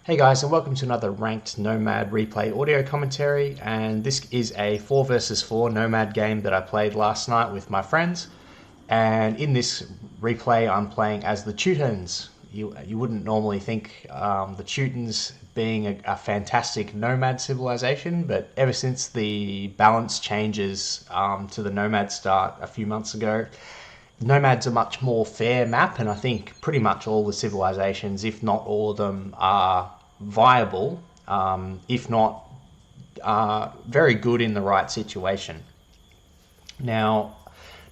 Hey guys, and welcome to another Ranked Nomad replay audio commentary. And this is a 4 versus 4 Nomad game that I played last night with my friends. And in this replay, I'm playing as the Teutons. You wouldn't normally think the Teutons being a fantastic nomad civilization, but ever since the balance changes to the Nomad start a few months ago, Nomad's a much more fair map, and I think pretty much all the civilizations, if not all of them, are viable, if not very good in the right situation. Now,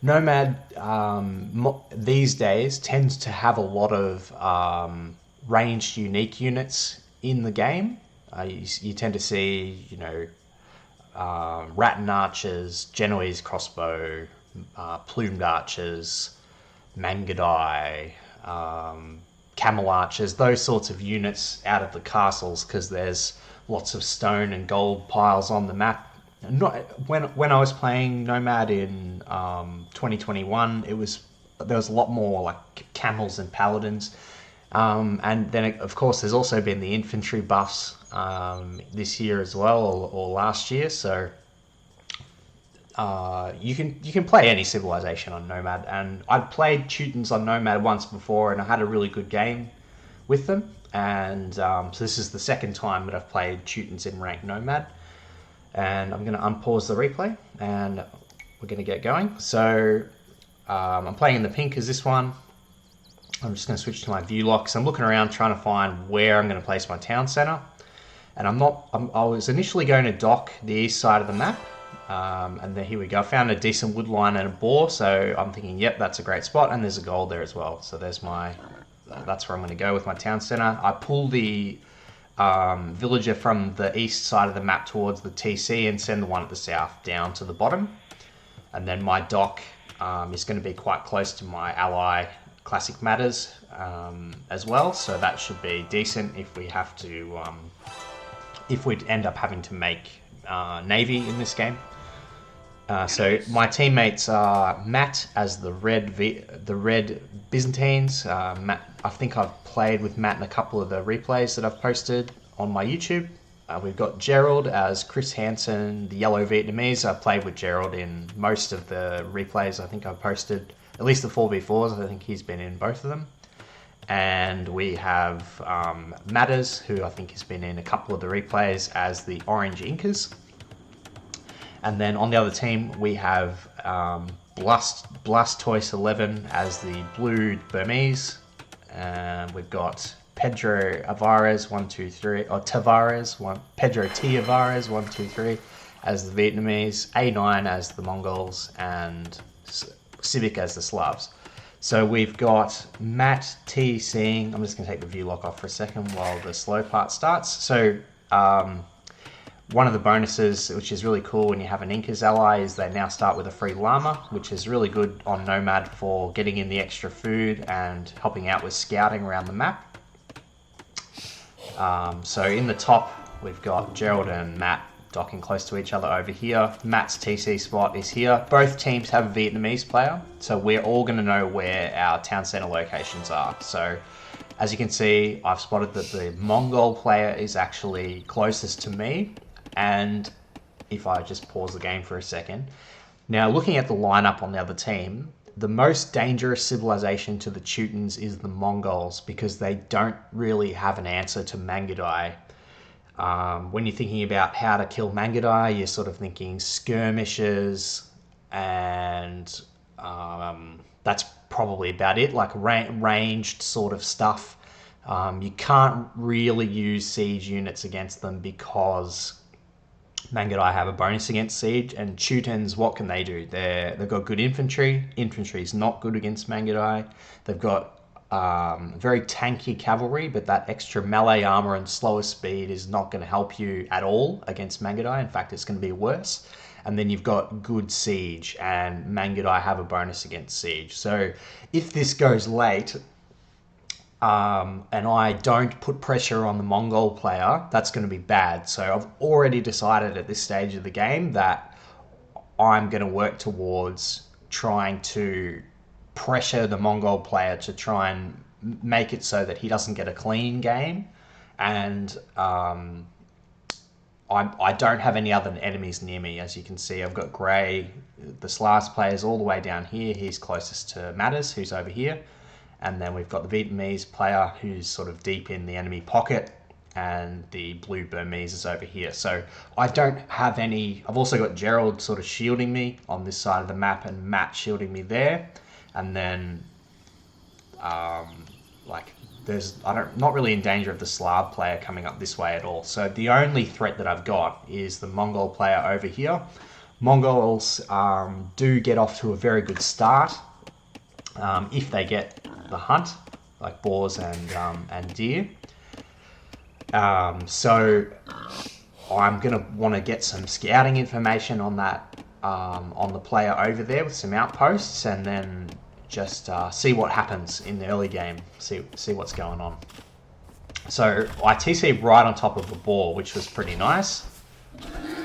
Nomad these days tends to have a lot of ranged unique units in the game. You tend to see, Rattan archers, Genoese crossbow, plumed archers, Mangudai, camel archers, those sorts of units out of the castles, because there's lots of stone and gold piles on the map. Not when I was playing Nomad in 2021, there was a lot more like camels and paladins, and then of course there's also been the infantry buffs this year as well, or last year. So you can play any civilization on Nomad, and I'd played Teutons on Nomad once before, and I had a really good game with them. And so this is the second time that I've played Teutons in ranked Nomad, and I'm going to unpause the replay, and we're going to get going. So I'm playing in the pink as this one. I'm just going to switch to my view lock. So I'm looking around trying to find where I'm going to place my town center, and I was initially going to dock the east side of the map. And then here we go. I found a decent wood line and a boar, so I'm thinking, yep, that's a great spot, and there's a gold there as well. So that's where I'm going to go with my town center. I pull the villager from the east side of the map towards the TC and send the one at the south down to the bottom. And then my dock is going to be quite close to my ally Classic Matters as well, so that should be decent if we have to, if we end up having to make navy in this game. So my teammates are Matt as the red Byzantines. Matt, I think I've played with Matt in a couple of the replays that I've posted on my YouTube. We've got Gerald as Chris Hansen, the yellow Vietnamese. I've played with Gerald in most of the replays I think I've posted, at least the 4v4s. I think he's been in both of them. And we have Matters, who I think has been in a couple of the replays as the orange Incas. And then on the other team, we have Blastoise 11 as the blue Burmese. And we've got Pedro Tavares 1, 2, 3, or Tavares, Pedro T. Tavares 1, 2, 3 as the Vietnamese, A9 as the Mongols, and Civic as the Slavs. So we've got Matt T seeing, I'm just going to take the view lock off for a second while the slow part starts. So one of the bonuses, which is really cool when you have an Incas ally, is they now start with a free llama, which is really good on Nomad for getting in the extra food and helping out with scouting around the map. So in the top, we've got Gerald and Matt docking close to each other over here. Matt's TC spot is here. Both teams have a Vietnamese player, so we're all going to know where our town center locations are. So as you can see, I've spotted that the Mongol player is actually closest to me. And if I just pause the game for a second, now looking at the lineup on the other team, the most dangerous civilization to the Teutons is the Mongols, because they don't really have an answer to Mangudai. When you're thinking about how to kill Mangudai, you're sort of thinking skirmishes, and that's probably about it, like ranged sort of stuff. You can't really use siege units against them because Mangudai have a bonus against siege, and Teutons, what can they do? They've got good infantry. Infantry is not good against Mangudai. They've got very tanky cavalry, but that extra melee armor and slower speed is not going to help you at all against Mangudai. In fact, it's going to be worse. And then you've got good siege, and Mangudai have a bonus against siege. So if this goes late, and I don't put pressure on the Mongol player, that's going to be bad. So I've already decided at this stage of the game that I'm going to work towards trying to pressure the Mongol player to try and make it so that he doesn't get a clean game, and I don't have any other enemies near me. As you can see, I've got Grey. The Slavs player's all the way down here. He's closest to Matters, who's over here. And then we've got the Vietnamese player who's sort of deep in the enemy pocket. And the blue Burmese is over here. So I don't have any... I've also got Gerald sort of shielding me on this side of the map and Matt shielding me there. And then... not really in danger of the Slav player coming up this way at all. So the only threat that I've got is the Mongol player over here. Mongols do get off to a very good start if they get the hunt, like boars and deer. So I'm gonna want to get some scouting information on that on the player over there with some outposts, and then just see what happens in the early game, see what's going on. So I TC'd right on top of the boar, which was pretty nice.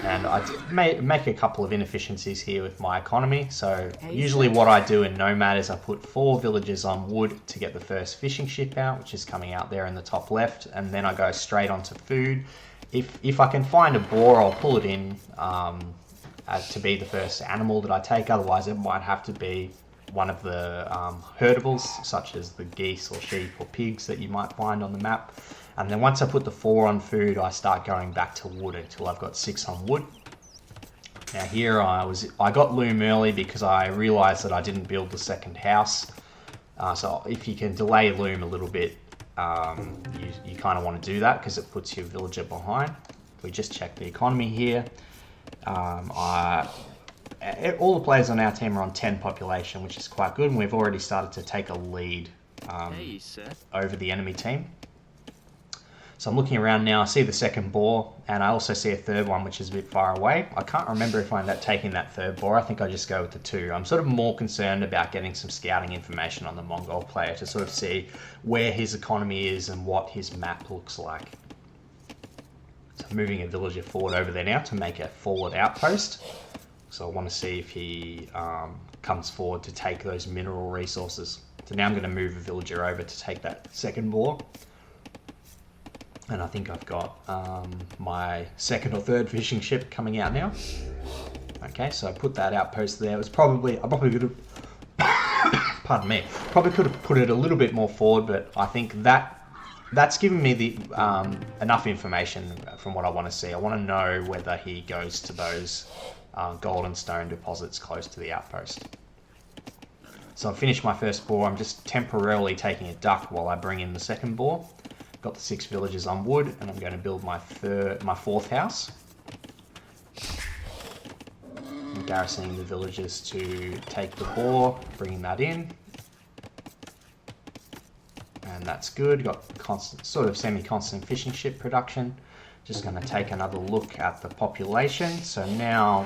And I did make a couple of inefficiencies here with my economy. So usually what I do in Nomad is I put 4 villages on wood to get the first fishing ship out, which is coming out there in the top left. And then I go straight onto food. If I can find a boar, I'll pull it in to be the first animal that I take. Otherwise, it might have to be one of the herdables, such as the geese or sheep or pigs that you might find on the map. And then once I put the 4 on food, I start going back to wood until I've got 6 on wood. Now here I got loom early because I realized that I didn't build the second house. So if you can delay loom a little bit, you kind of want to do that because it puts your villager behind. We just check the economy here. All the players on our team are on 10 population, which is quite good, and we've already started to take a lead over the enemy team. So I'm looking around now, I see the second boar, and I also see a third one which is a bit far away. I can't remember if I end up taking that third boar. I think I just go with the 2. I'm sort of more concerned about getting some scouting information on the Mongol player to sort of see where his economy is and what his map looks like. So I'm moving a villager forward over there now to make a forward outpost. So I want to see if he comes forward to take those mineral resources. So now I'm going to move a villager over to take that second boar. And I think I've got my second or third fishing ship coming out now. Okay, so I put that outpost there. I probably could have, pardon me, probably could have put it a little bit more forward, but I think that's given me the enough information from what I want to see. I want to know whether he goes to those golden stone deposits close to the outpost. So I've finished my first boar. I'm just temporarily taking a duck while I bring in the second boar. Got the 6 villages on wood, and I'm going to build my 4th house. I'm garrisoning the villagers to take the boar, bringing that in. And that's good. Got constant, sort of semi-constant fishing ship production. Just going to take another look at the population. So now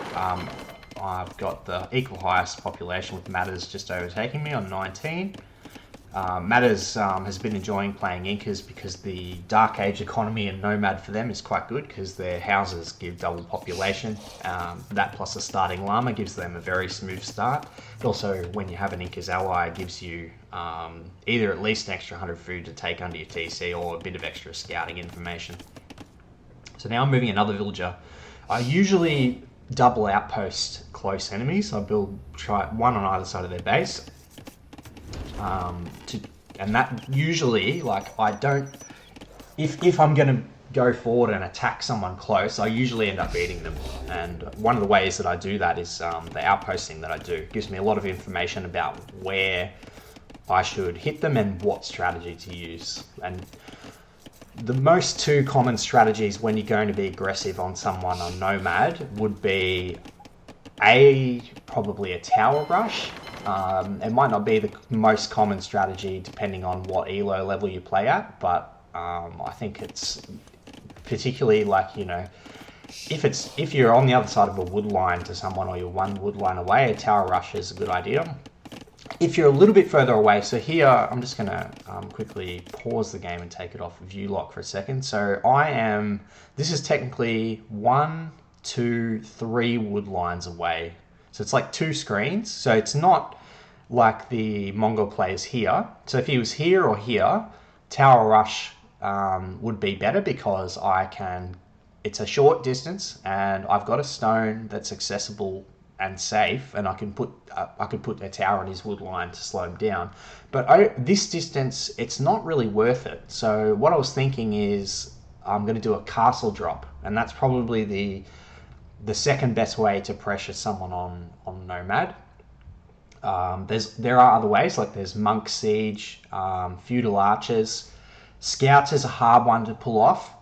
I've got the equal highest population with Matters just overtaking me on 19. Matters has been enjoying playing Incas because the Dark Age economy and Nomad for them is quite good because their houses give double population. That plus a starting llama gives them a very smooth start. But also, when you have an Incas ally, it gives you either at least an extra 100 food to take under your TC or a bit of extra scouting information. So now I'm moving another villager. I usually double outpost close enemies. I try one on either side of their base. And that usually, like, I don't, if I'm going to go forward and attack someone close, I usually end up beating them. And one of the ways that I do that is the outposting that I do. It gives me a lot of information about where I should hit them and what strategy to use. And the most 2 common strategies when you're going to be aggressive on someone on Nomad would be probably a tower rush. It might not be the most common strategy depending on what elo level you play at, but I think it's particularly, like, you know, if you're on the other side of a wood line to someone or you're 1 wood line away, a tower rush is a good idea. If you're a little bit further away, so here I'm just going to quickly pause the game and take it off view lock for a second. So this is technically 1, 2, 3 wood lines away. So it's like 2 screens. So it's not like the Mongol players here. So if he was here or here, tower rush would be better because it's a short distance and I've got a stone that's accessible and safe, and I can put a tower on his wood line to slow him down. But this distance, it's not really worth it. So what I was thinking is I'm going to do a castle drop, and that's probably the second best way to pressure someone on Nomad. There are other ways, like there's Monk Siege, Feudal Archers. Scouts is a hard one to pull off.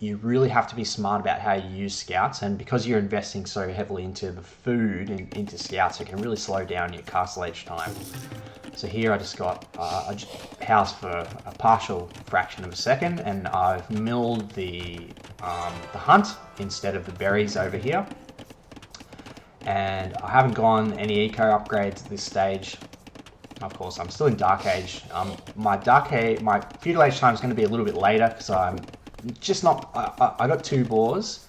You really have to be smart about how you use scouts, and because you're investing so heavily into the food and into scouts, it can really slow down your castle age time. So here I just got a house for a partial fraction of a second, and I've milled the hunt instead of the berries over here. And I haven't gone any eco upgrades at this stage. Of course, I'm still in Dark Age. My Feudal Age time is going to be a little bit later because I'm just not. I got 2 boars,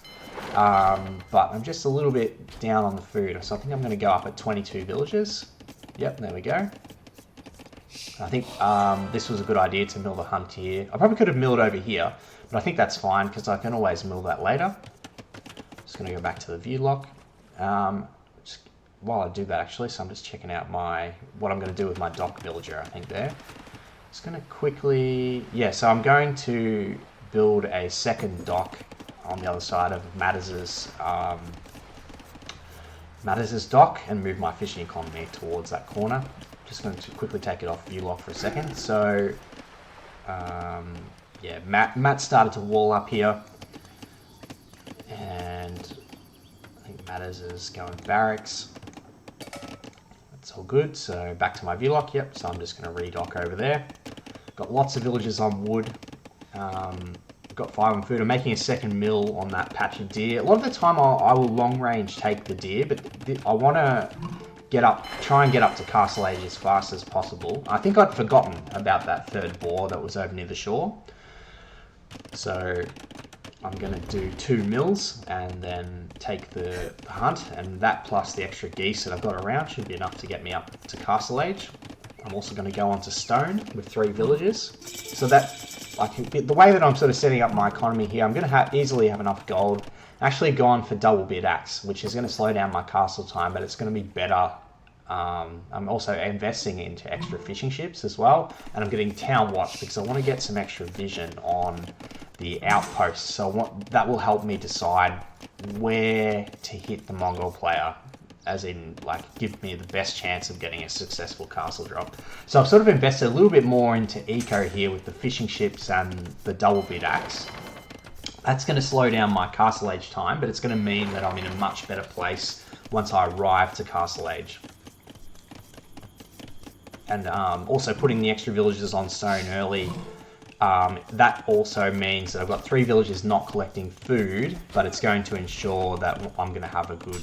but I'm just a little bit down on the food. So I think I'm going to go up at 22 villages. Yep, there we go. I think this was a good idea to mill the hunt here. I probably could have milled over here, but I think that's fine because I can always mill that later. Just going to go back to the view lock. While I do that, actually, so I'm just checking out what I'm going to do with my dock villager, I think there. Just going to quickly, so I'm going to build a second dock on the other side of Matters's dock and move my fishing economy towards that corner. Just going to quickly take it off view lock for a second. So, Matt started to wall up here, and I think Matters is going barracks. That's all good. So back to my view lock. Yep. So I'm just going to redock over there. Got lots of villages on wood. Got 5 on food. I'm making a second mill on that patch of deer. A lot of the time I will long range take the deer, but I want to try and get up to Castle Age as fast as possible. I think I'd forgotten about that 3rd boar that was over near the shore. So I'm going to do 2 mills and then take the hunt, and that plus the extra geese that I've got around should be enough to get me up to Castle Age. I'm also going to go on to stone with 3 villages. So that the way that I'm sort of setting up my economy here, I'm going to easily have enough gold. Actually gone for double bit axe, which is going to slow down my castle time, but it's going to be better. I'm also investing into extra fishing ships as well, and I'm getting town watch because I want to get some extra vision on the outposts. So that will help me decide where to hit the Mongol player, as in give me the best chance of getting a successful castle drop. So I've sort of invested a little bit more into eco here with the fishing ships and the double bit axe. That's going to slow down my castle age time, but it's going to mean that I'm in a much better place once I arrive to castle age. And also putting the extra villages on stone early, that also means that I've got 3 villages not collecting food, but it's going to ensure that I'm going to have a good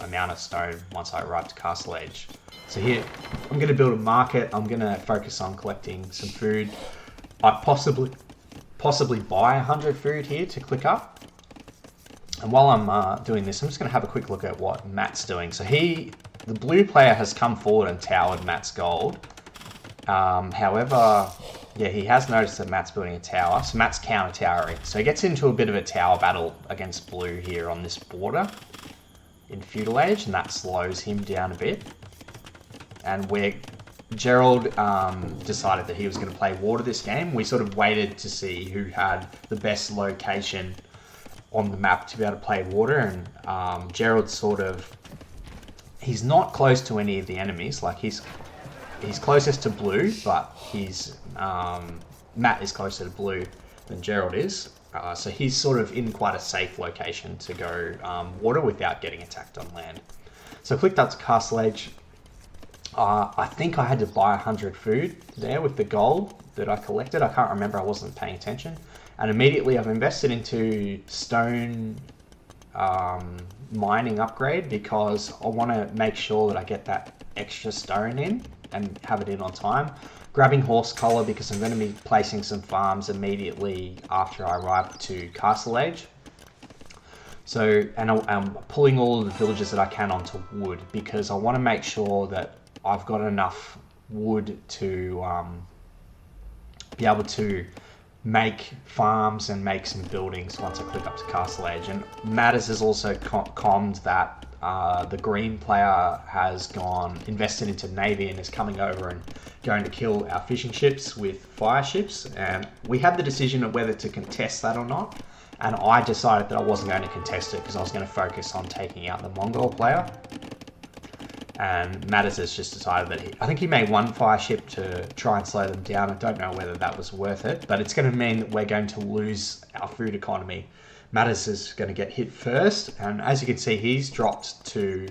amount of stone once I arrive to castle age. So here, I'm going to build a market. I'm going to focus on collecting some food. I possibly buy 100 food here to click up. And while I'm doing this, I'm just going to have a quick look at what Matt's doing. So the blue player has come forward and towered Matt's gold. However, he has noticed that Matt's building a tower, so Matt's counter-towering. So he gets into a bit of a tower battle against blue here on this border in Feudal Age, and that slows him down a bit. And where Gerald decided that he was going to play water this game, we sort of waited to see who had the best location on the map to be able to play water, and Gerald he's not close to any of the enemies. He's closest to blue, but Matt is closer to blue than Gerald is. So he's sort of in quite a safe location to go water without getting attacked on land. So I clicked up to Castle Age. I think I had to buy 100 food there with the gold that I collected. I can't remember, I wasn't paying attention. And immediately I've invested into stone mining upgrade because I want to make sure that I get that extra stone in and have it in on time. Grabbing horse collar because I'm going to be placing some farms immediately after I arrive to Castle Age. So, and I'm pulling all of the villages that I can onto wood because I want to make sure that I've got enough wood to be able to make farms and make some buildings once I click up to Castle Age. And Matters has also conned that the green player has invested into Navy and is coming over and going to kill our fishing ships with fire ships. And we had the decision of whether to contest that or not. And I decided that I wasn't going to contest it because I was going to focus on taking out the Mongol player. And Matters has just decided that I think he made one fire ship to try and slow them down. I don't know whether that was worth it, but it's going to mean that we're going to lose our food economy. Matters is going to get hit first, and as you can see, he's dropped to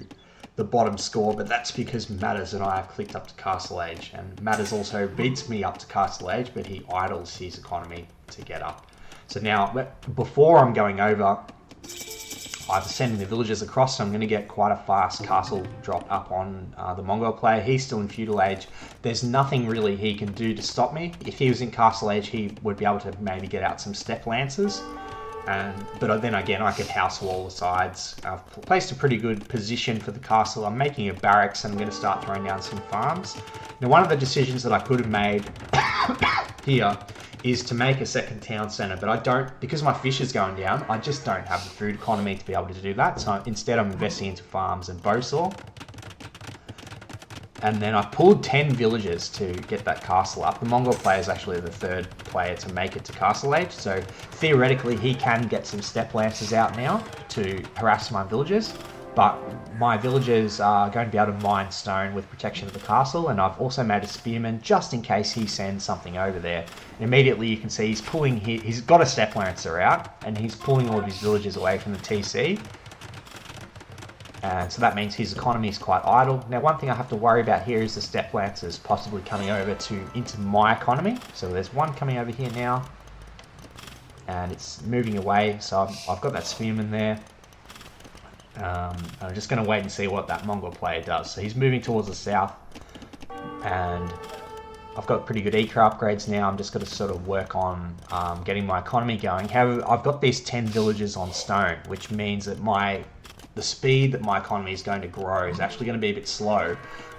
the bottom score, but that's because Matters and I have clicked up to Castle Age, and Matters also beats me up to Castle Age, but he idles his economy to get up. So now, before I'm going over, I'm sending the villagers across, so I'm going to get quite a fast castle drop up on the Mongol player. He's still in feudal age. There's nothing really he can do to stop me. If he was in castle age, he would be able to maybe get out some step lancers. But then again, I could house wall the sides. I've placed a pretty good position for the castle. I'm making a barracks and I'm going to start throwing down some farms. Now, one of the decisions that I could have made here is to make a second town centre, but I don't, because my fish is going down, I just don't have the food economy to be able to do that. So instead I'm investing into farms and bowsaw. And then I pulled 10 villagers to get that castle up. The Mongol player is actually the third player to make it to Castle Age, so theoretically he can get some step lancers out now to harass my villagers. But my villagers are going to be able to mine stone with protection of the castle, and I've also made a spearman just in case he sends something over there. And immediately you can see he's got a step lancer out, and he's pulling all of his villagers away from the TC. And so that means his economy is quite idle. Now, one thing I have to worry about here is the step lancers possibly coming over into my economy. So there's one coming over here now, and it's moving away. So I've got that spearman there. I'm just going to wait and see what that Mongol player does. So he's moving towards the south, and I've got pretty good Eco upgrades now. I'm just going to sort of work on getting my economy going. However, I've got these 10 villages on stone, which means that the speed that my economy is going to grow is actually going to be a bit slow,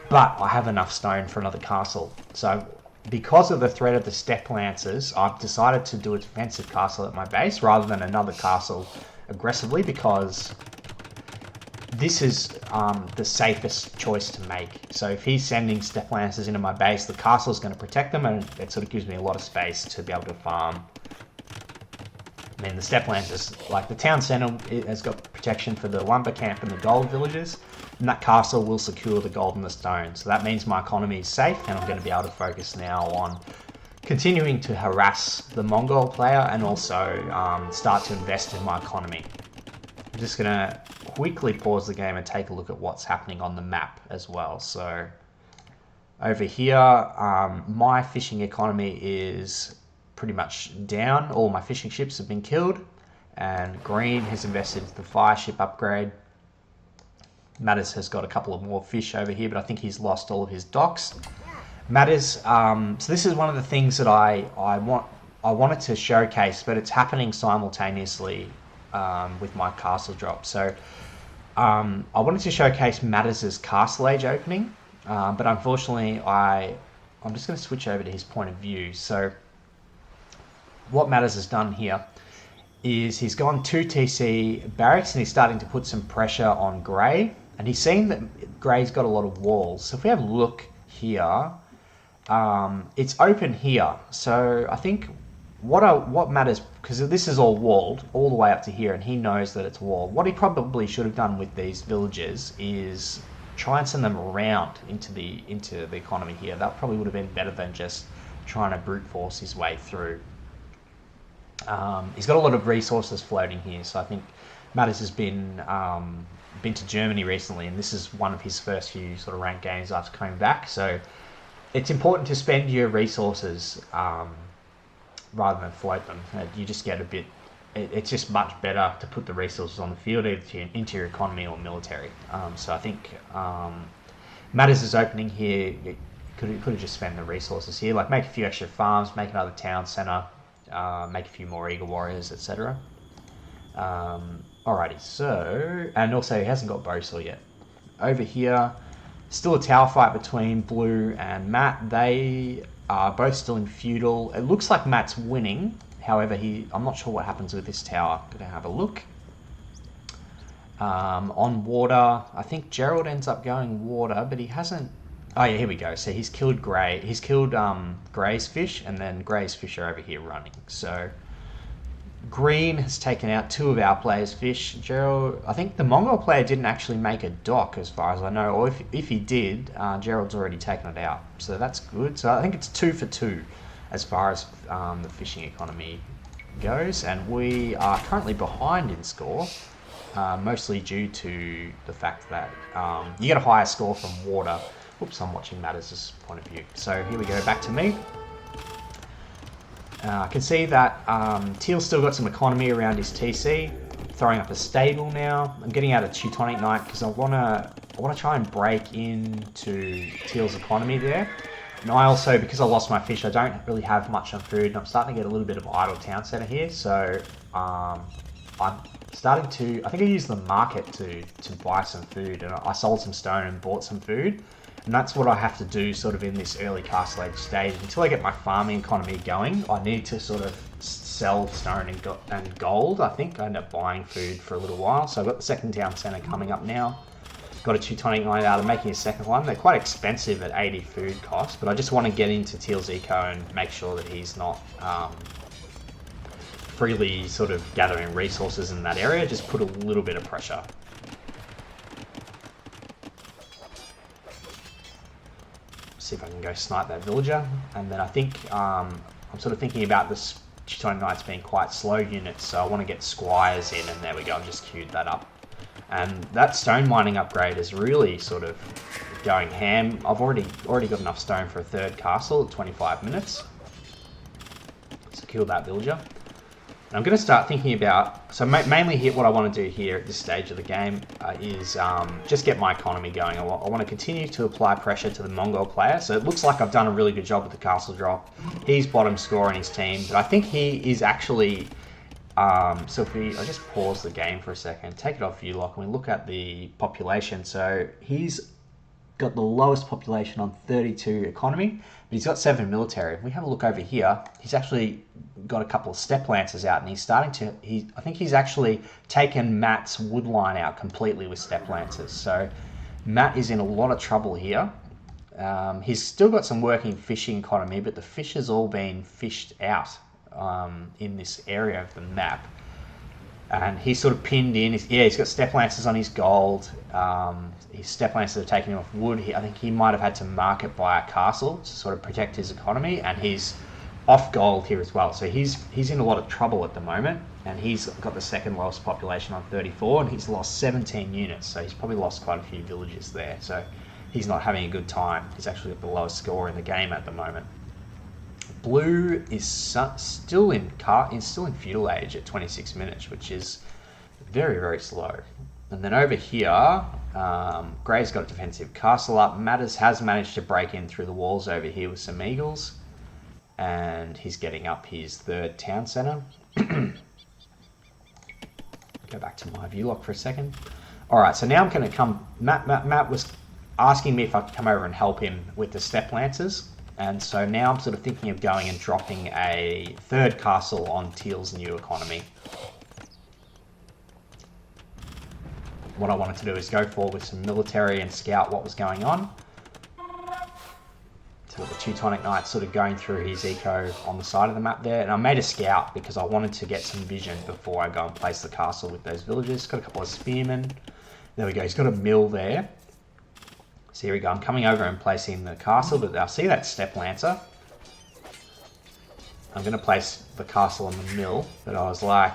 but I have enough stone for another castle. So because of the threat of the step lancers, I've decided to do a defensive castle at my base rather than another castle aggressively, because this is the safest choice to make. So if he's sending step lancers into my base, the castle is going to protect them, and it sort of gives me a lot of space to be able to farm. I mean, the step lancers, like the town centre, it has got protection for the lumber camp and the gold villages, and that castle will secure the gold and the stone. So that means my economy is safe, and I'm going to be able to focus now on continuing to harass the Mongol player and also start to invest in my economy. I'm just going to quickly pause the game and take a look at what's happening on the map as well. So over here, my fishing economy is pretty much down. All my fishing ships have been killed, and green has invested into the fire ship upgrade. Matters has got a couple of more fish over here, but I think he's lost all of his docks. Matters, so this is one of the things that I wanted to showcase, but it's happening simultaneously with my castle drop. So I wanted to showcase Matters' Castle Age opening, but unfortunately I'm just going to switch over to his point of view. So what Matters has done here is he's gone 2 TC barracks, and he's starting to put some pressure on Grey, and he's seen that Grey's got a lot of walls. So if we have a look here, it's open here. So I think what Matters, because this is all walled all the way up to here, and he knows that it's walled. What he probably should have done with these villages is try and send them around into the economy here. That probably would have been better than just trying to brute force his way through. He's got a lot of resources floating here, so I think Matters has been to Germany recently, and this is one of his first few sort of ranked games after coming back. So it's important to spend your resources rather than float them. You just get a bit. It's just much better to put the resources on the field, either into your economy or military. So I think Matters is opening here. Could have just spent the resources here, like make a few extra farms, make another town centre. Make a few more Eagle Warriors, etc. Alrighty, so, and also he hasn't got Bowsaw yet. Over here, still a tower fight between Blue and Matt. They are both still in feudal. It looks like Matt's winning. However, I'm not sure what happens with this tower. I'm going to have a look. On water, I think Gerald ends up going water, but he hasn't... Oh yeah, here we go. So he's killed Grey. He's killed Grey's fish, and then Grey's fish are over here running. So Green has taken out 2 of our players' fish. Gerald, I think the Mongol player didn't actually make a dock, as far as I know, or if he did, Gerald's already taken it out. So that's good. So I think it's 2 for 2 as far as the fishing economy goes, and we are currently behind in score, mostly due to the fact that you get a higher score from water. Oops, I'm watching Matters' point of view. So here we go, back to me. I can see that Teal's still got some economy around his TC, throwing up a stable now. I'm getting out a Teutonic Knight because I wanna try and break into Teal's economy there. And I also, because I lost my fish, I don't really have much on food, and I'm starting to get a little bit of idle town center here. So I'm starting to, I think I used the market to buy some food, and I sold some stone and bought some food. And that's what I have to do sort of in this early castle age stage. Until I get my farming economy going, I need to sort of sell stone and gold. I think I end up buying food for a little while. So I've got the second town center coming up now. Got a Teutonic Knight out. I'm making a second one. They're quite expensive at 80 food cost, but I just want to get into Teal's eco and make sure that he's not freely sort of gathering resources in that area. Just put a little bit of pressure. See if I can go snipe that villager, and then I think I'm sort of thinking about this Teutonic Knights being quite slow units, so I want to get squires in, and there we go, I've just queued that up. And that stone mining upgrade is really sort of going ham. I've already got enough stone for a 3rd castle at 25 minutes. So kill that villager. And I'm going to start thinking about, so mainly here, what I want to do here at this stage of the game is just get my economy going. I want to continue to apply pressure to the Mongol player. So it looks like I've done a really good job with the castle drop. He's bottom scorer in his team, but I think he is actually, so if I'll just pause the game for a second, take it off view lock, and we look at the population. So he's got the lowest population on 32 economy, but he's got 7 military. If we have a look over here, he's actually got a couple of step lancers out, and he's starting to, I think he's actually taken Matt's wood line out completely with step lancers. So Matt is in a lot of trouble here. He's still got some working fishing economy, but the fish has all been fished out in this area of the map. And he's sort of pinned in. He's got step lancers on his gold. His step lancers are taking him off wood. I think he might have had to market buy a castle to sort of protect his economy, and he's off gold here as well. So he's in a lot of trouble at the moment, and he's got the 2nd lowest population on 34, and he's lost 17 units. So he's probably lost quite a few villages there. So he's not having a good time. He's actually got the lowest score in the game at the moment. Blue is still in feudal age at 26 minutes, which is very, very slow. And then over here, Grey's got a defensive castle up. Matters has managed to break in through the walls over here with some eagles, and he's getting up his 3rd town center. Go back to my view lock for a second. All right, so now I'm going to come. Matt was asking me if I could come over and help him with the step lancers. And so now I'm sort of thinking of going and dropping a 3rd castle on Teal's new economy. What I wanted to do is go forward with some military and scout what was going on. So the Teutonic Knight sort of going through his eco on the side of the map there. And I made a scout because I wanted to get some vision before I go and place the castle with those villagers. Got a couple of spearmen. There we go, he's got a mill there. So here we go, I'm coming over and placing the castle, but I see that step lancer. I'm going to place the castle on the mill, but I was like,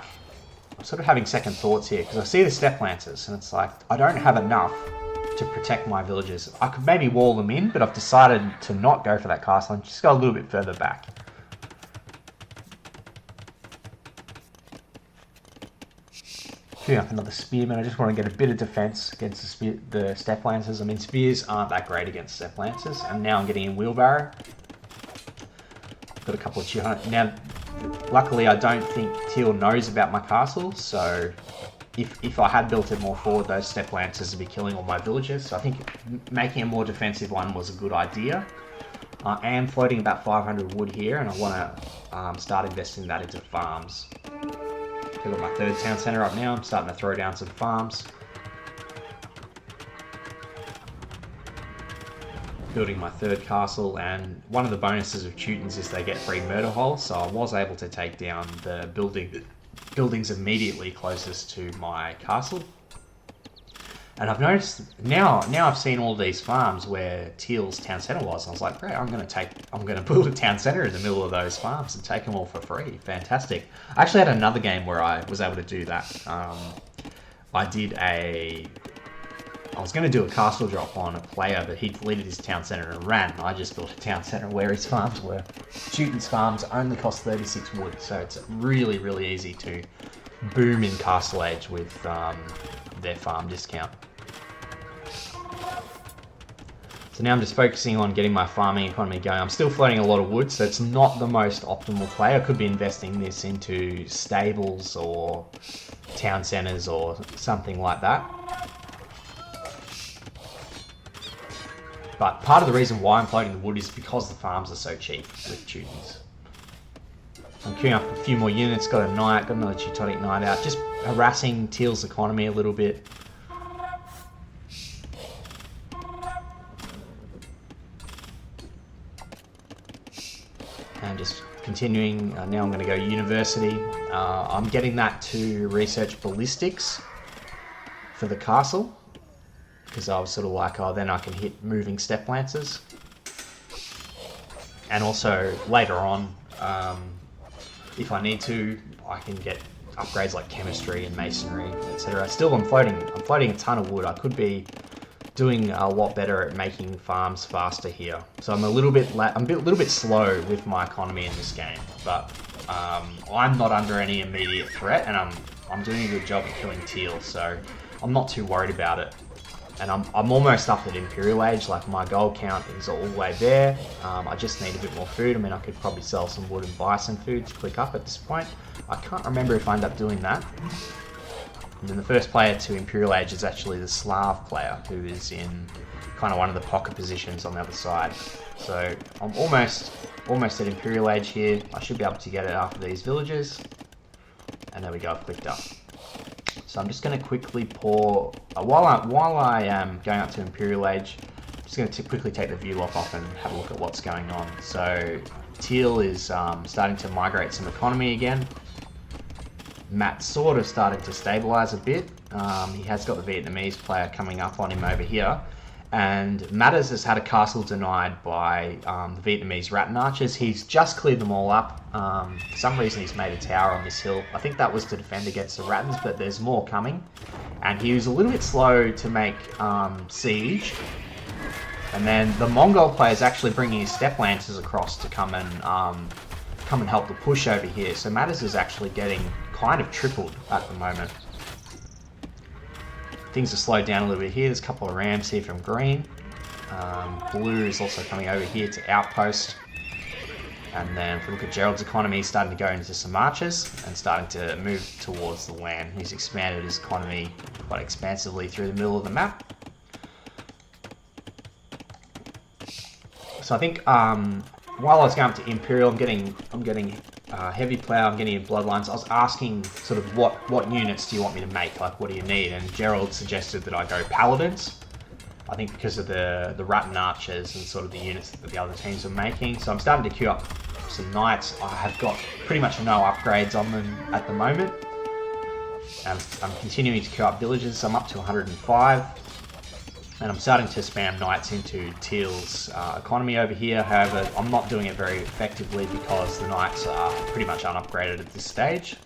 I'm sort of having second thoughts here, because I see the step lancers, and it's like, I don't have enough to protect my villagers. I could maybe wall them in, but I've decided to not go for that castle and just go a little bit further back. Queuing up another spearman. I just want to get a bit of defense against the step lancers. I mean, spears aren't that great against step lancers, and now I'm getting in wheelbarrow. Got a couple of 200. Now, luckily, I don't think Teal knows about my castle, so if I had built it more forward, those step lancers would be killing all my villagers. So I think making a more defensive one was a good idea. I am floating about 500 wood here, and I want to start investing that into farms. I've got my third town centre up now. I'm starting to throw down some farms. Building my third castle, and one of the bonuses of Teutons is they get free murder holes, so I was able to take down the buildings immediately closest to my castle. And I've noticed now I've seen all these farms where Teal's town centre was, and I was like, great, I'm gonna build a town centre in the middle of those farms and take them all for free. Fantastic. I actually had another game where I was able to do that. I was going to do a castle drop on a player, but he deleted his town centre and ran. I just built a town centre where his farms were. Teutons farms only cost 36 wood, so it's really, really easy to boom in Castle Age with their farm discount. So now I'm just focusing on getting my farming economy going. I'm still floating a lot of wood, so it's not the most optimal play. I could be investing this into stables or town centres or something like that. But part of the reason why I'm floating the wood is because the farms are so cheap with Teutons. I'm queuing up a few more units, got a knight, got another Teutonic knight out, just harassing Teal's economy a little bit. And just continuing, now I'm going to go university. I'm getting that to research ballistics for the castle, because I was sort of like, oh, then I can hit moving step lancers. And also later on, if I need to, I can get upgrades like chemistry and masonry, etc. Still, I'm floating a ton of wood. I could be doing a lot better at making farms faster here. So I'm a little bit slow with my economy in this game, but I'm not under any immediate threat, and I'm doing a good job at killing Teal, so I'm not too worried about it. And I'm almost up at Imperial Age, like my gold count is all the way there. I just need a bit more food. I mean, I could probably sell some wood and buy some food to click up at this point. I can't remember if I end up doing that. And then the first player to Imperial Age is actually the Slav player, who is in kind of one of the pocket positions on the other side. So I'm almost at Imperial Age here. I should be able to get it after these villages. And there we go, I've clicked up. So I'm just going to quickly pour, while I am going up to Imperial Age, I'm just going to quickly take the view lock off and have a look at what's going on. So Teal is starting to migrate some economy again. Matt's sort of starting to stabilise a bit. He has got the Vietnamese player coming up on him over here. And Matters has had a castle denied by the Vietnamese Rattan Archers. He's just cleared them all up. For some reason he's made a tower on this hill. I think that was to defend against the Rattans, but there's more coming. And he was a little bit slow to make siege. And then the Mongol player is actually bringing his step lancers across to come and help the push over here. So Matters is actually getting kind of tripled at the moment. Things are slowed down a little bit here. There's a couple of rams here from green. Blue is also coming over here to outpost. And then if we look at Gerald's economy, he's starting to go into some archers and starting to move towards the land. He's expanded his economy quite expansively through the middle of the map. So I think while I was going up to Imperial, I'm getting heavy plow, I'm getting bloodlines. I was asking sort of what units do you want me to make? Like, what do you need? And Gerald suggested that I go Paladins. I think because of the Rattan Archers and sort of the units that the other teams are making. So I'm starting to queue up some Knights. I have got pretty much no upgrades on them at the moment. And I'm continuing to queue up villages. So I'm up to 105. And I'm starting to spam Knights into Teal's economy over here. However, I'm not doing it very effectively because the Knights are pretty much unupgraded at this stage.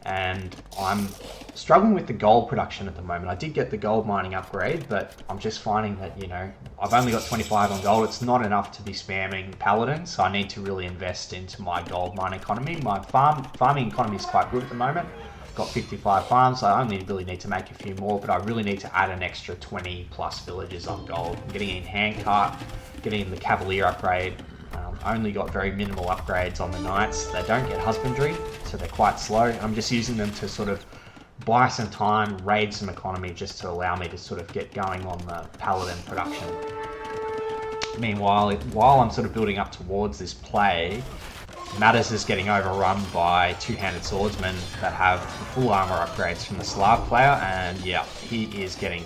And I'm struggling with the gold production at the moment. I did get the gold mining upgrade, but I'm just finding that, you know, I've only got 25 on gold. It's not enough to be spamming Paladins, so I need to really invest into my gold mine economy. My farming economy is quite good at the moment. Got 55 farms, so I only really need to make a few more, but I really need to add an extra 20 plus villages on gold. I'm getting in handcart, getting in the cavalier upgrade. Only got very minimal upgrades on the knights. They don't get husbandry, so they're quite slow. I'm just using them to sort of buy some time, raid some economy, just to allow me to sort of get going on the paladin production. Meanwhile, while I'm sort of building up towards this play, Matters is getting overrun by two-handed swordsmen that have full armor upgrades from the Slav player, and yeah, he is getting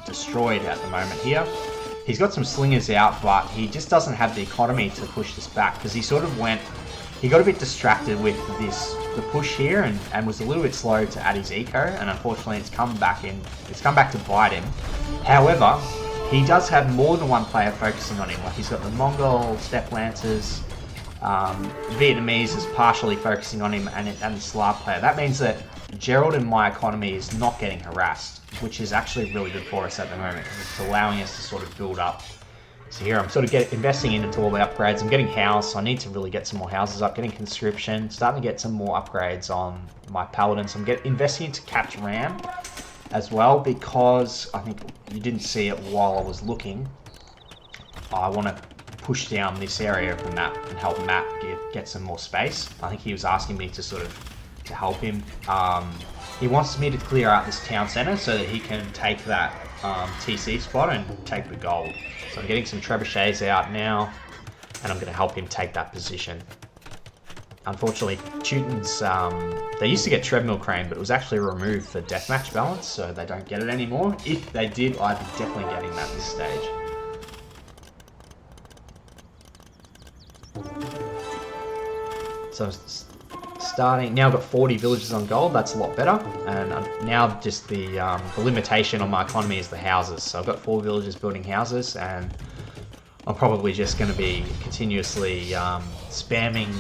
destroyed at the moment here. He's got some slingers out, but he just doesn't have the economy to push this back, because he sort of he got a bit distracted with the push here and was a little bit slow to add his eco, and unfortunately it's come back to bite him. However, he does have more than one player focusing on him. Like, he's got the Mongol Steppe Lancers, Vietnamese is partially focusing on him, and the Slav player. That means that Gerald in my economy is not getting harassed, which is actually really good for us at the moment, because it's allowing us to sort of build up. So here I'm sort of investing into all the upgrades. I'm getting house, so I need to really get some more houses up, getting conscription, starting to get some more upgrades on my Paladins. I'm investing into Capture Ram as well, because I think you didn't see it while I was looking. I want to push down this area of the map and help Matt get some more space. I think he was asking me to to help him. He wants me to clear out this town center so that he can take that TC spot and take the gold. So I'm getting some trebuchets out now, and I'm going to help him take that position. Unfortunately, Teutons, they used to get treadmill crane, but it was actually removed for deathmatch balance, so they don't get it anymore. If they did, I'd be definitely getting that this stage. So starting now, I've got 40 villages on gold. That's a lot better. And now just the limitation on my economy is the houses. So I've got 4 villages building houses, and I'm probably just going to be continuously spamming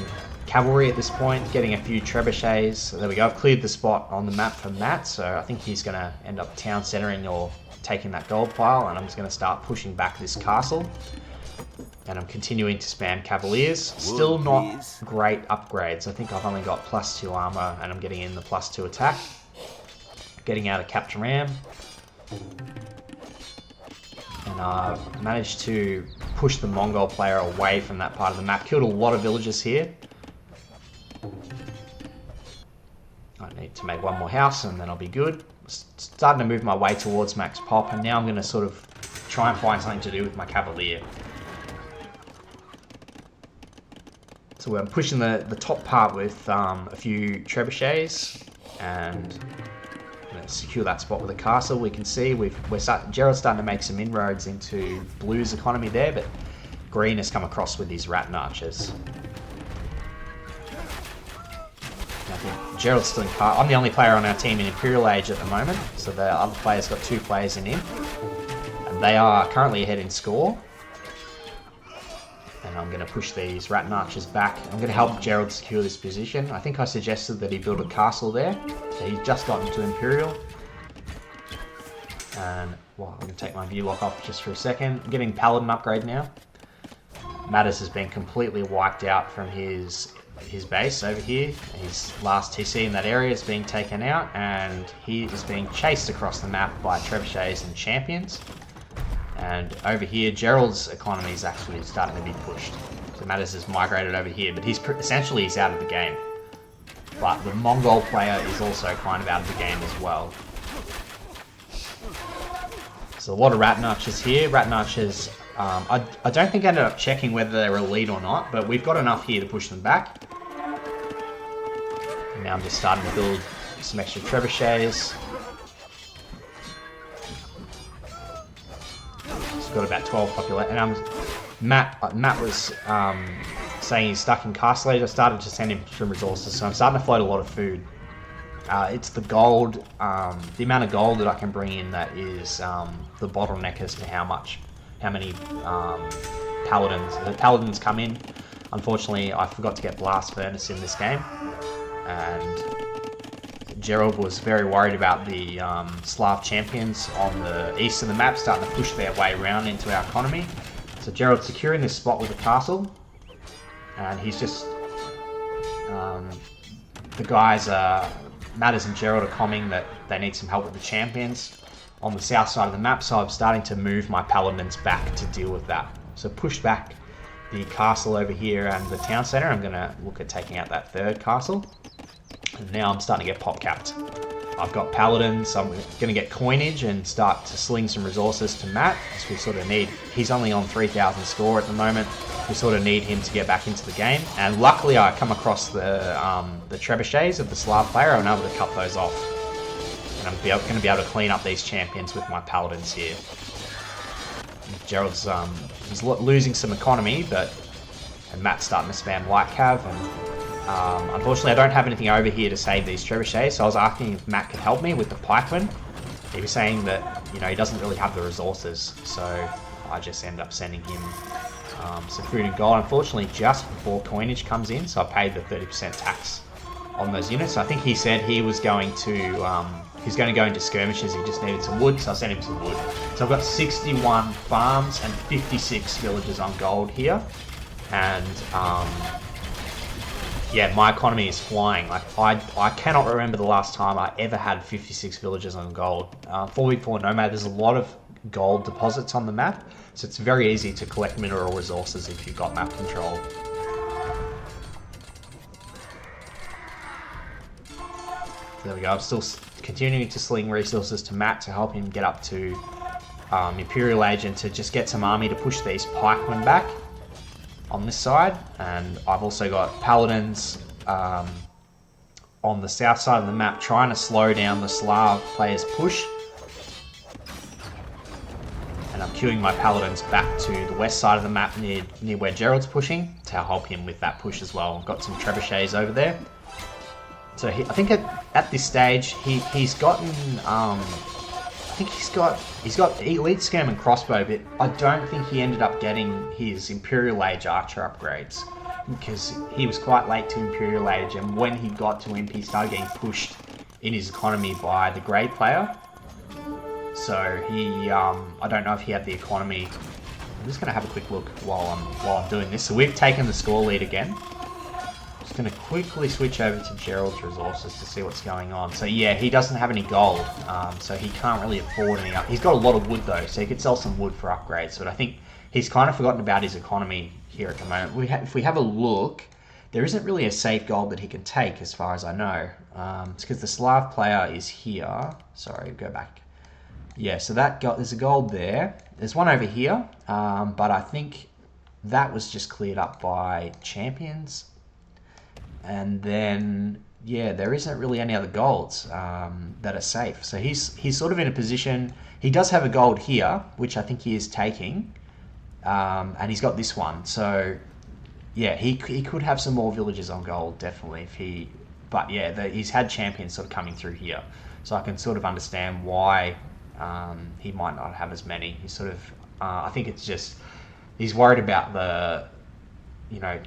cavalry at this point, getting a few trebuchets. So there we go. I've cleared the spot on the map for Matt, so I think he's going to end up town centering or taking that gold pile, and I'm just going to start pushing back this castle. And I'm continuing to spam Cavaliers. Still not great upgrades. I think I've only got +2 armor, and I'm getting in the +2 attack. Getting out of Capture Ram. And I've managed to push the Mongol player away from that part of the map. Killed a lot of villagers here. I need to make one more house and then I'll be good. Starting to move my way towards max pop, and now I'm going to sort of try and find something to do with my Cavalier. So I'm pushing the top part with a few trebuchets, and I'm going to secure that spot with a castle. We can see Gerald's starting to make some inroads into Blue's economy there, but Green has come across with his Rat Archers. I think Gerald's still in car. I'm the only player on our team in Imperial Age at the moment, so the other player's got 2 players in him, and they are currently ahead in score. And I'm going to push these Rat Archers back. I'm going to help Gerald secure this position. I think I suggested that he build a castle there. So he's just gotten to Imperial. And, well, I'm going to take my view lock off just for a second. I'm getting Paladin upgrade now. Matters has been completely wiped out from his base over here. His last TC in that area is being taken out, and he is being chased across the map by trebuchets and champions. And over here, Gerald's economy is actually starting to be pushed. So Matters has migrated over here, but essentially he's out of the game. But the Mongol player is also kind of out of the game as well. So a lot of Rat Archers here. Rat Archers, I don't think I ended up checking whether they were elite or not, but we've got enough here to push them back. And now I'm just starting to build some extra trebuchets. Got about 12 population, and Matt was saying he's stuck in Castle Age. I started to send him some resources, so I'm starting to float a lot of food. It's the gold, the amount of gold that I can bring in that is the bottleneck as to how many Paladins. The Paladins come in. Unfortunately, I forgot to get Blast Furnace in this game, and Gerald was very worried about the Slav champions on the east of the map starting to push their way around into our economy. So Gerald's securing this spot with a castle, and he's just the guys Matters and Gerald are commenting that they need some help with the champions on the south side of the map, so I'm starting to move my Paladins back to deal with that. So push back the castle over here and the town center. I'm going to look at taking out that 3rd castle. And now I'm starting to get pop capped. I've got Paladins, so I'm going to get coinage and start to sling some resources to Matt, because we sort of need, he's only on 3,000 score at the moment, we sort of need him to get back into the game, and luckily I come across the trebuchets of the Slav player, and I'm able to cut those off, and I'm going to be able to clean up these champions with my Paladins here. Gerald's he's losing some economy, and Matt's starting to spam light cav, and unfortunately I don't have anything over here to save these trebuchets, so I was asking if Matt could help me with the pikemen. He was saying that, you know, he doesn't really have the resources, so I just end up sending him some food and gold, unfortunately just before coinage comes in, so I paid the 30% tax on those units. So I think he said he was going to he's going to go into skirmishes, he just needed some wood, so I sent him some wood. So I've got 61 farms and 56 villages on gold here, and yeah, my economy is flying. Like I cannot remember the last time I ever had 56 villages on gold. 4v4 Nomad, there's a lot of gold deposits on the map, so it's very easy to collect mineral resources if you've got map control. There we go, I'm still continuing to sling resources to Matt to help him get up to Imperial Age and to just get some army to push these pikemen back on this side. And I've also got Paladins on the south side of the map trying to slow down the Slav players' push. And I'm queuing my Paladins back to the west side of the map near where Gerald's pushing to help him with that push as well. I've got some trebuchets over there. So I think at this stage he's gotten I think he's got elite scam and crossbow, but I don't think he ended up getting his Imperial Age archer upgrades because he was quite late to Imperial Age, and when he got to Imp he started getting pushed in his economy by the grey player. So he I don't know if he had the economy. I'm just gonna have a quick look while I'm doing this. So we've taken the score lead again. Just going to quickly switch over to Gerald's resources to see what's going on. So yeah, he doesn't have any gold, so he can't really afford any. He's got a lot of wood though, so he could sell some wood for upgrades. But I think he's kind of forgotten about his economy here at the moment. If we have a look, there isn't really a safe gold that he can take as far as I know. It's because the Slav player is here. Sorry, go back. Yeah, so there's a gold there. There's one over here, but I think that was just cleared up by champions. And then, yeah, there isn't really any other golds that are safe. So he's sort of in a position, he does have a gold here, which I think he is taking, and he's got this one. So, yeah, he could have some more villages on gold, definitely, but yeah, he's had champions sort of coming through here. So I can sort of understand why he might not have as many. He's sort of, I think it's just, he's worried about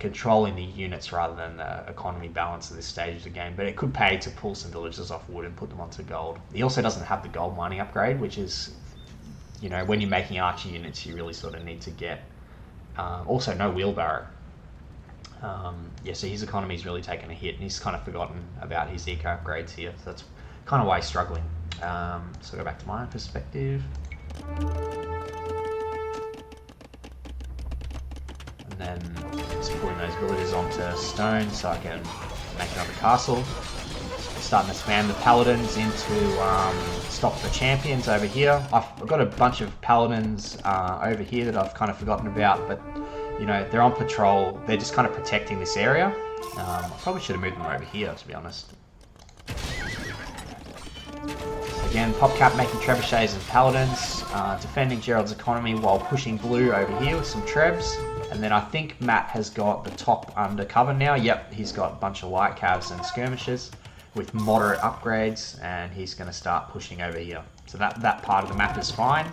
controlling the units rather than the economy balance at this stage of the game. But it could pay to pull some villages off wood and put them onto gold. He also doesn't have the gold mining upgrade, which is, when you're making archer units, you really sort of need to get. Also, no wheelbarrow. Yeah, so his economy's really taken a hit, and he's kind of forgotten about his eco upgrades here. So that's kind of why he's struggling. So go back to my perspective. And then just putting those villages onto stone so I can make another castle. Starting to spam the Paladins into stop the champions over here. I've got a bunch of Paladins over here that I've kind of forgotten about, but they're on patrol. They're just kind of protecting this area. I probably should have moved them over here, to be honest. So again, PopCap making trebuchets and Paladins, defending Gerald's economy while pushing blue over here with some trebs. And then I think Matt has got the top undercover now. Yep, he's got a bunch of light cavs and skirmishes with moderate upgrades, and he's going to start pushing over here. So that part of the map is fine.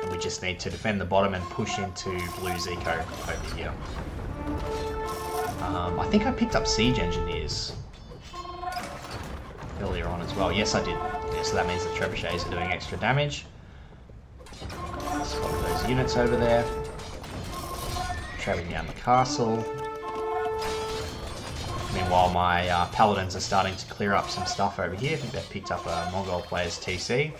And we just need to defend the bottom and push into Blue's eco over here. I think I picked up siege engineers earlier on as well. Yes, I did. Yeah, so that means the trebuchets are doing extra damage. Spot those units over there. Traveling down the castle. Meanwhile, my Paladins are starting to clear up some stuff over here. I think they've picked up a Mongol player's TC.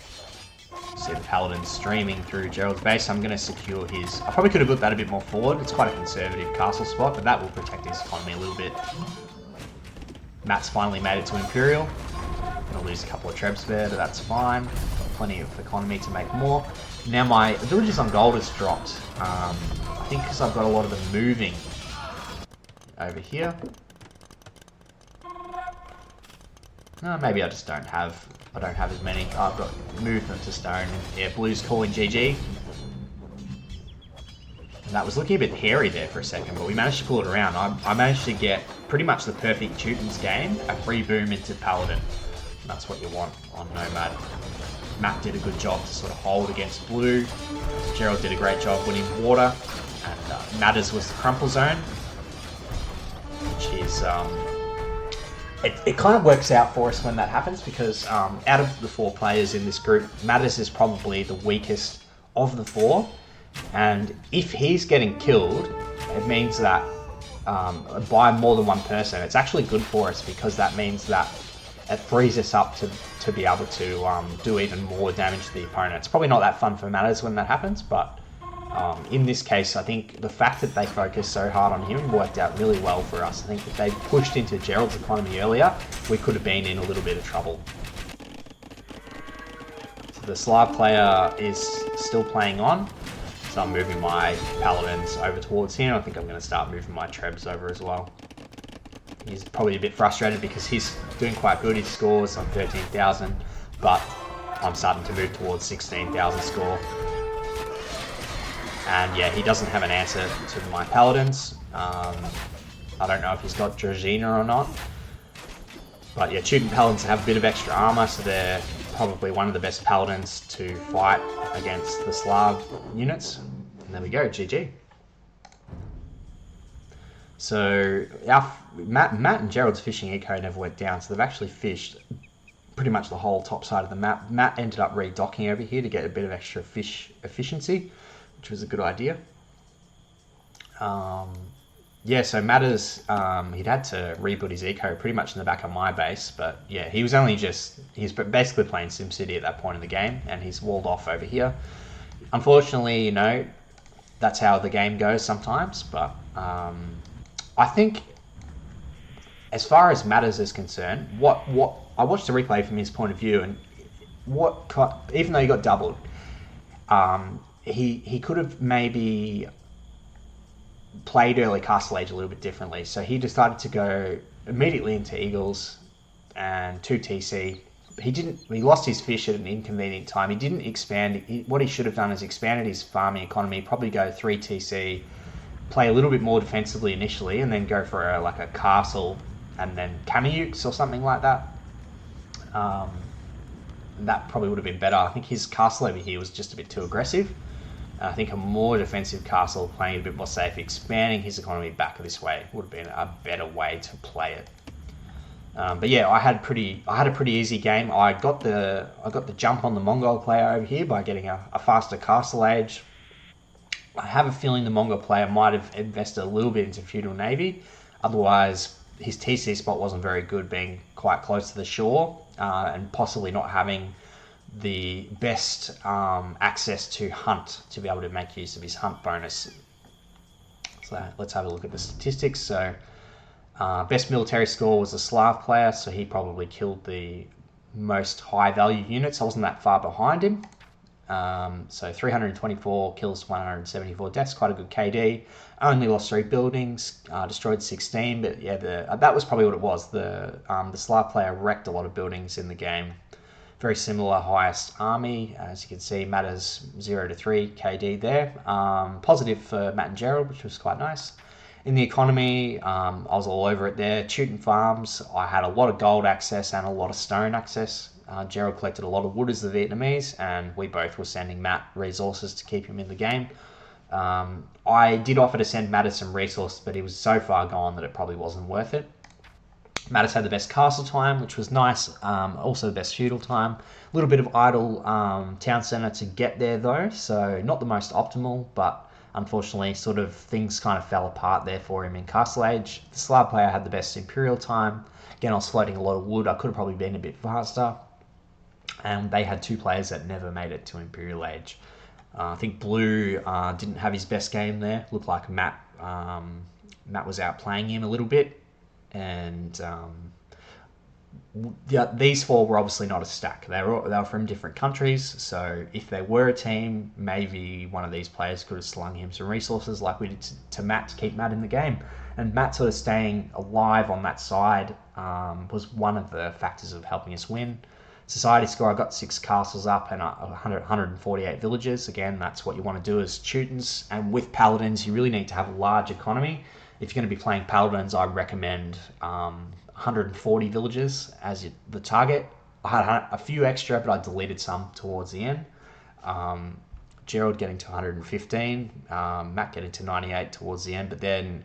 See the Paladins streaming through Gerald's base. I'm going to secure his. I probably could have put that a bit more forward. It's quite a conservative castle spot, but that will protect his economy a little bit. Matt's finally made it to Imperial. Gonna lose a couple of trebs there, but that's fine. Got plenty of economy to make more. Now my villages on gold has dropped. I think because I've got a lot of them moving over here. No, maybe I just don't have. I don't have as many. I've got movement to stone. And yeah, blue's calling GG. And that was looking a bit hairy there for a second, but we managed to pull it around. I managed to get pretty much the perfect Teutons game, a free boom into Paladin. And that's what you want on Nomad. Matt did a good job to sort of hold against blue. Gerald did a great job winning water. And Matters was the crumple zone, which is... It kind of works out for us when that happens because out of the 4 players in this group, Matters is probably the weakest of the 4. And if he's getting killed, it means that by more than one person, it's actually good for us because that means that it frees us up to be able to do even more damage to the opponent. It's probably not that fun for Matters when that happens, but in this case, I think the fact that they focused so hard on him worked out really well for us. I think if they pushed into Gerald's economy earlier, we could have been in a little bit of trouble. So the Slav player is still playing on. So I'm moving my Paladins over towards him. I think I'm going to start moving my Trebs over as well. He's probably a bit frustrated because he's doing quite good. His scores on 13,000, but I'm starting to move towards 16,000 score. And yeah, he doesn't have an answer to my Paladins. I don't know if he's got Georgina or not. But yeah, Teuton Paladins have a bit of extra armor, so they're probably one of the best Paladins to fight against the Slav units. And there we go, GG. So Matt and Gerald's fishing eco never went down, so they've actually fished pretty much the whole top side of the map. Matt ended up redocking over here to get a bit of extra fish efficiency, which was a good idea. Yeah, so Matters, he'd had to reboot his eco pretty much in the back of my base, but yeah, he's basically playing SimCity at that point in the game, and he's walled off over here. Unfortunately, you know, that's how the game goes sometimes, but I think as far as Matters is concerned, what I watched the replay from his point of view, and even though he got doubled, he could have maybe played early Castle Age a little bit differently. So he decided to go immediately into Eagles and 2 TC. He lost his fish at an inconvenient time. He didn't expand. What he should have done is expanded his farming economy, probably go 3 TC, play a little bit more defensively initially, and then go for like a castle and then Kameyukes or something like that. That probably would have been better. I think his castle over here was just a bit too aggressive. I think a more defensive castle, playing a bit more safe, expanding his economy back this way would have been a better way to play it. But yeah, I had a pretty easy game. I got the jump on the Mongol player over here by getting a faster castle age. I have a feeling the Mongol player might have invested a little bit into feudal navy. Otherwise, his TC spot wasn't very good, being quite close to the shore and possibly not having the best access to hunt to be able to make use of his hunt bonus. So let's have a look at the statistics. So best military score was a Slav player, so he probably killed the most high value units. I wasn't that far behind him. So 324 kills, 174 deaths, quite a good KD. Only lost 3 buildings, destroyed 16, but yeah, that was probably what it was. The Slav player wrecked a lot of buildings in the game. Very similar highest army, as you can see, Matters 0 to 3 KD there. Positive for Matt and Gerald, which was quite nice. In the economy, I was all over it there. Teuton Farms, I had a lot of gold access and a lot of stone access. Gerald collected a lot of wood as the Vietnamese, and we both were sending Matt resources to keep him in the game. I did offer to send Mattis some resources, but he was so far gone that it probably wasn't worth it. Mattis had the best castle time, which was nice. Also the best feudal time. A little bit of idle town centre to get there though, so not the most optimal, but unfortunately sort of things kind of fell apart there for him in Castle Age. The Slav player had the best Imperial time. Again, I was floating a lot of wood. I could have probably been a bit faster. And they had 2 players that never made it to Imperial Age. I think Blue didn't have his best game there. Looked like Matt was outplaying him a little bit. And Yeah, these four were obviously not a stack. They were from different countries. So if they were a team, maybe one of these players could have slung him some resources, like we did to Matt, to keep Matt in the game. And Matt sort of staying alive on that side was one of the factors of helping us win. Society score, I got 6 castles up and 148 villages. Again, that's what you want to do as Teutons. And with Paladins, you really need to have a large economy. If you're going to be playing Paladins, I recommend 140 villages as the target. I had a few extra, but I deleted some towards the end. Gerald getting to 115, Matt getting to 98 towards the end. But then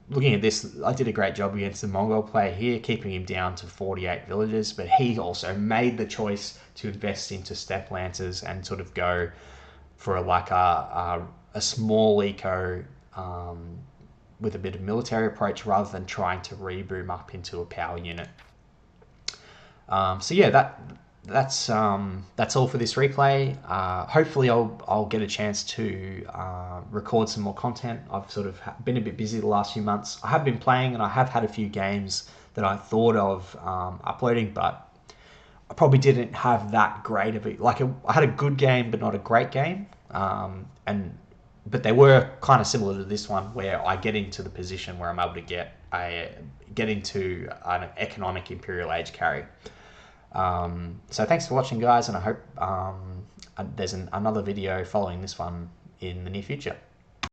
looking at this, I did a great job against the Mongol player here, keeping him down to 48 villages. But he also made the choice to invest into Steppe Lancers and sort of go for a small eco with a bit of military approach rather than trying to reboom up into a power unit. So yeah, that's all for this replay. Hopefully I'll get a chance to record some more content. I've sort of been a bit busy the last few months. I have been playing and I have had a few games that I thought of uploading, but I probably didn't have that great of it. I had a good game, but not a great game. But they were kind of similar to this one, where I get into the position where I'm able to get into an economic Imperial Age carry. So thanks for watching, guys, and I hope there's another video following this one in the near future.